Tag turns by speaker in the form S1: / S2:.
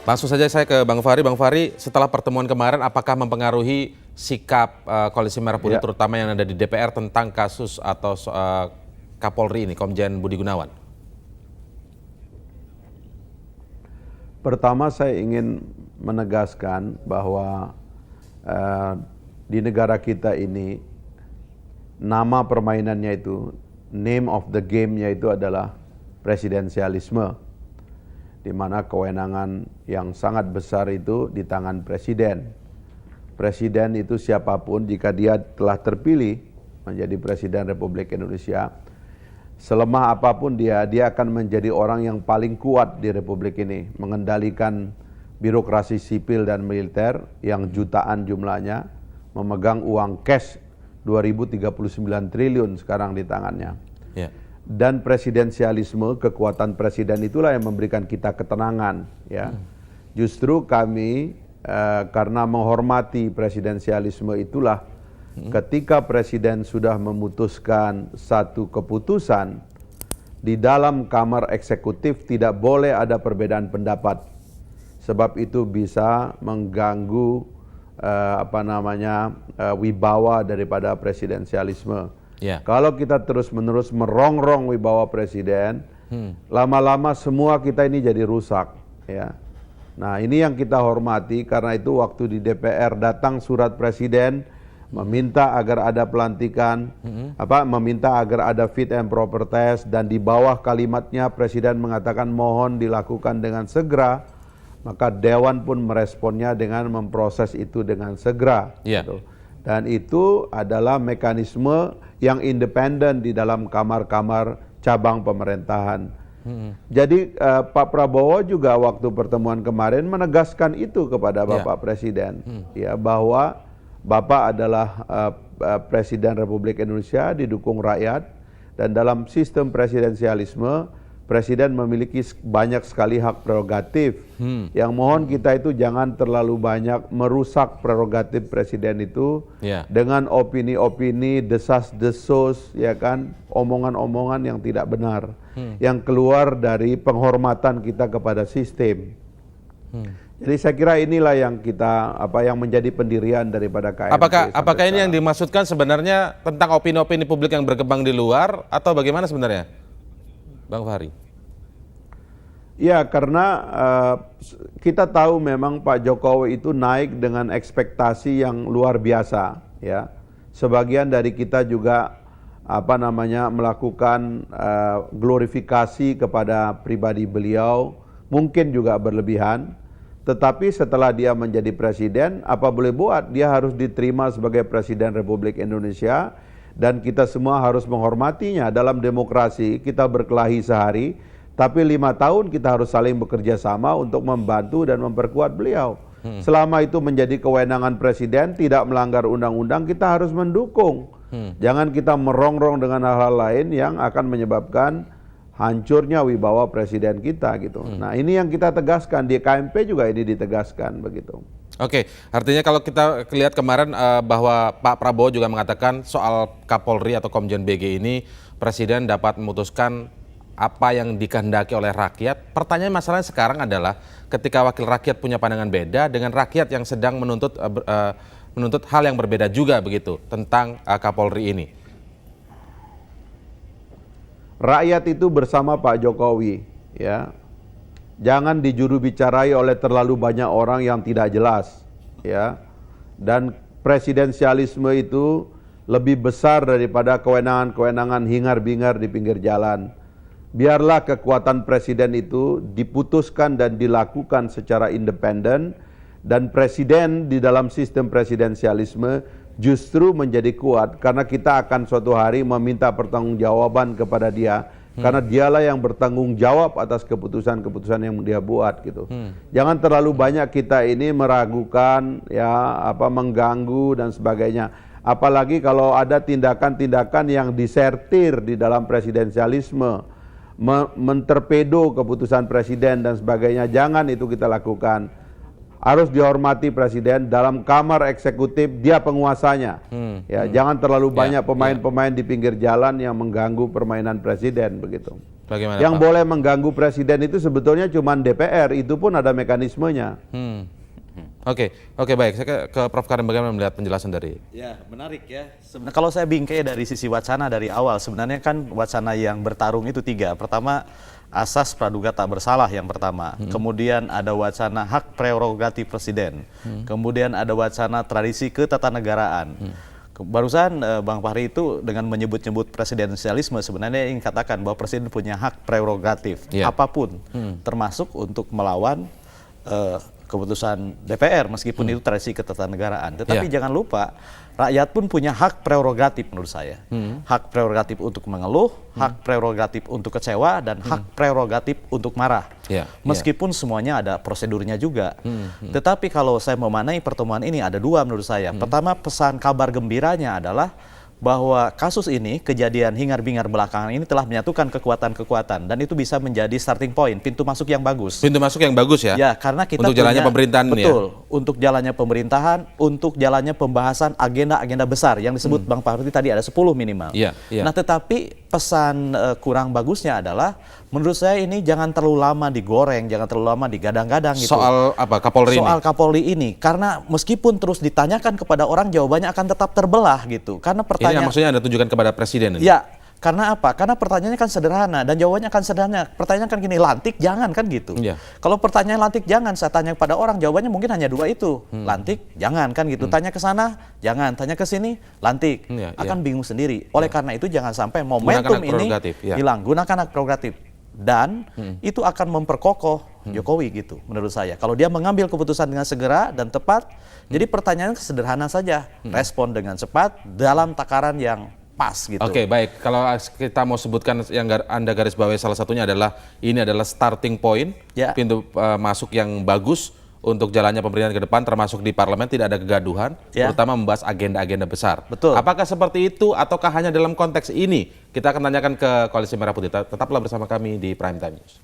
S1: Langsung saja saya ke Bang Fahri. Bang Fahri, setelah pertemuan kemarin, apakah mempengaruhi sikap Koalisi Merah Putih, terutama yang ada di DPR tentang kasus atau Kapolri ini, Komjen Budi Gunawan?
S2: Pertama saya ingin menegaskan bahwa di negara kita ini nama permainannya itu, name of the game-nya itu adalah presidensialisme, di mana kewenangan yang sangat besar itu di tangan presiden. Presiden itu siapapun jika dia telah terpilih menjadi Presiden Republik Indonesia, selemah apapun dia akan menjadi orang yang paling kuat di Republik ini, mengendalikan birokrasi sipil dan militer yang jutaan jumlahnya, memegang uang cash 2039 triliun sekarang di tangannya. Dan presidensialisme, kekuatan presiden itulah yang memberikan kita ketenangan, ya. Justru kami karena menghormati presidensialisme itulah, ketika presiden sudah memutuskan satu keputusan, di dalam kamar eksekutif tidak boleh ada perbedaan pendapat, sebab itu bisa mengganggu wibawa daripada presidensialisme. Kalau kita terus-menerus merongrong wibawa presiden, lama-lama semua kita ini jadi rusak, ya. Nah, ini yang kita hormati. Karena itu waktu di DPR datang surat presiden meminta agar ada pelantikan, meminta agar ada fit and proper test, dan di bawah kalimatnya presiden mengatakan mohon dilakukan dengan segera, maka Dewan pun meresponnya dengan memproses itu dengan segera. Gitu. Dan itu adalah mekanisme yang independen di dalam kamar-kamar cabang pemerintahan. Jadi Pak Prabowo juga waktu pertemuan kemarin menegaskan itu kepada Bapak Presiden, ya, bahwa Bapak adalah Presiden Republik Indonesia, didukung rakyat, dan dalam sistem presidensialisme presiden memiliki banyak sekali hak prerogatif. Yang mohon kita itu jangan terlalu banyak merusak prerogatif presiden itu dengan opini-opini, desas-desus, ya kan, omongan-omongan yang tidak benar, yang keluar dari penghormatan kita kepada sistem. Jadi saya kira inilah yang kita yang menjadi pendirian daripada KMP.
S1: Apakah ini yang dimaksudkan sebenarnya tentang opini-opini publik yang berkembang di luar, atau bagaimana sebenarnya, Bang Fahri?
S2: Ya, karena kita tahu memang Pak Jokowi itu naik dengan ekspektasi yang luar biasa, ya. Sebagian dari kita juga melakukan glorifikasi kepada pribadi beliau, mungkin juga berlebihan. Tetapi setelah dia menjadi presiden, apa boleh buat, dia harus diterima sebagai Presiden Republik Indonesia, dan kita semua harus menghormatinya. Dalam demokrasi kita berkelahi sehari, tapi 5 tahun kita harus saling bekerja sama untuk membantu dan memperkuat beliau. Selama itu menjadi kewenangan presiden, tidak melanggar undang-undang, kita harus mendukung. Jangan kita merongrong dengan hal-hal lain yang akan menyebabkan hancurnya wibawa presiden kita, gitu. Nah, ini yang kita tegaskan di KMP juga, ini ditegaskan begitu.
S1: Oke, artinya kalau kita lihat kemarin bahwa Pak Prabowo juga mengatakan soal Kapolri atau Komjen BG ini, presiden dapat memutuskan apa yang dikehendaki oleh rakyat. Pertanyaan masalahnya sekarang adalah ketika wakil rakyat punya pandangan beda dengan rakyat yang sedang menuntut hal yang berbeda juga begitu tentang Kapolri ini.
S2: Rakyat itu bersama Pak Jokowi, ya. Jangan dijuru bicarai oleh terlalu banyak orang yang tidak jelas, ya. Dan presidensialisme itu lebih besar daripada kewenangan-kewenangan hingar-bingar di pinggir jalan. Biarlah kekuatan presiden itu diputuskan dan dilakukan secara independen, dan presiden di dalam sistem presidensialisme justru menjadi kuat karena kita akan suatu hari meminta pertanggungjawaban kepada dia, karena dialah yang bertanggung jawab atas keputusan-keputusan yang dia buat, gitu. Jangan terlalu banyak kita ini meragukan, ya, mengganggu dan sebagainya. Apalagi kalau ada tindakan-tindakan yang disertir di dalam presidensialisme, mentorpedo keputusan presiden dan sebagainya. Jangan itu kita lakukan. Harus dihormati presiden, dalam kamar eksekutif dia penguasanya. Jangan terlalu banyak pemain-pemain di pinggir jalan yang mengganggu permainan presiden, begitu.
S1: Bagaimana,
S2: Yang
S1: Pak?
S2: boleh mengganggu presiden itu sebetulnya cuma DPR, itu pun ada mekanismenya.
S1: Oke, baik. Saya ke Prof. Karim, bagaimana melihat penjelasan dari...
S3: Ya, menarik ya. Sebenarnya kalau saya bingkai dari sisi wacana dari awal, sebenarnya kan wacana yang bertarung itu 3. Pertama, asas praduga tak bersalah yang pertama. Kemudian ada wacana hak prerogatif presiden. Kemudian ada wacana tradisi ketatanegaraan. Barusan Bang Fahri itu dengan menyebut-nyebut presidensialisme sebenarnya ingin katakan bahwa presiden punya hak prerogatif apapun, termasuk untuk melawan keputusan DPR meskipun itu tradisi ketatanegaraan. Tetapi jangan lupa rakyat pun punya hak prerogatif menurut saya. Hak prerogatif untuk mengeluh, hak prerogatif untuk kecewa, dan hak prerogatif untuk marah. Meskipun semuanya ada prosedurnya juga. Tetapi kalau saya memaknai pertemuan ini ada 2 menurut saya. Pertama, pesan kabar gembiranya adalah bahwa kasus ini, kejadian hingar-bingar belakangan ini telah menyatukan kekuatan-kekuatan dan itu bisa menjadi starting point, pintu masuk yang bagus.
S1: Pintu masuk yang bagus ya?
S3: Ya, karena kita
S1: untuk jalannya pemerintahan ini ya?
S3: Betul, untuk jalannya pemerintahan, untuk jalannya pembahasan agenda-agenda besar yang disebut Bang Fahri tadi ada 10 minimal. Nah, tetapi pesan kurang bagusnya adalah menurut saya ini jangan terlalu lama digoreng, jangan terlalu lama digadang-gadang gitu.
S1: Soal apa, Kapolri
S3: Soal Kapolri ini, karena meskipun terus ditanyakan kepada orang, jawabannya akan tetap terbelah gitu. Karena
S1: ini yang maksudnya Anda tunjukkan kepada Presiden ini?
S3: Ya, karena apa? Karena pertanyaannya kan sederhana dan jawabannya kan sederhana. Pertanyaan kan gini, lantik jangan kan gitu. Kalau pertanyaan lantik jangan, saya tanya kepada orang, jawabannya mungkin hanya 2 itu. Lantik jangan kan gitu. Tanya ke sana, jangan. Tanya ke sini, lantik. Akan bingung sendiri. Oleh karena itu jangan sampai momentum ini hilang. Gunakan hak prerogatif. Dan itu akan memperkokoh Jokowi gitu menurut saya. Kalau dia mengambil keputusan dengan segera dan tepat, jadi pertanyaannya sederhana saja. Respon dengan cepat dalam takaran yang pas gitu.
S1: Oke, baik. Kalau kita mau sebutkan yang Anda garis bawahi salah satunya adalah ini adalah starting point, pintu masuk yang bagus untuk jalannya pemerintahan ke depan, termasuk di parlemen tidak ada kegaduhan, terutama membahas agenda-agenda besar.
S3: Betul.
S1: Apakah seperti itu ataukah hanya dalam konteks ini? Kita akan tanyakan ke Koalisi Merah Putih. Tetaplah bersama kami di Prime Time News.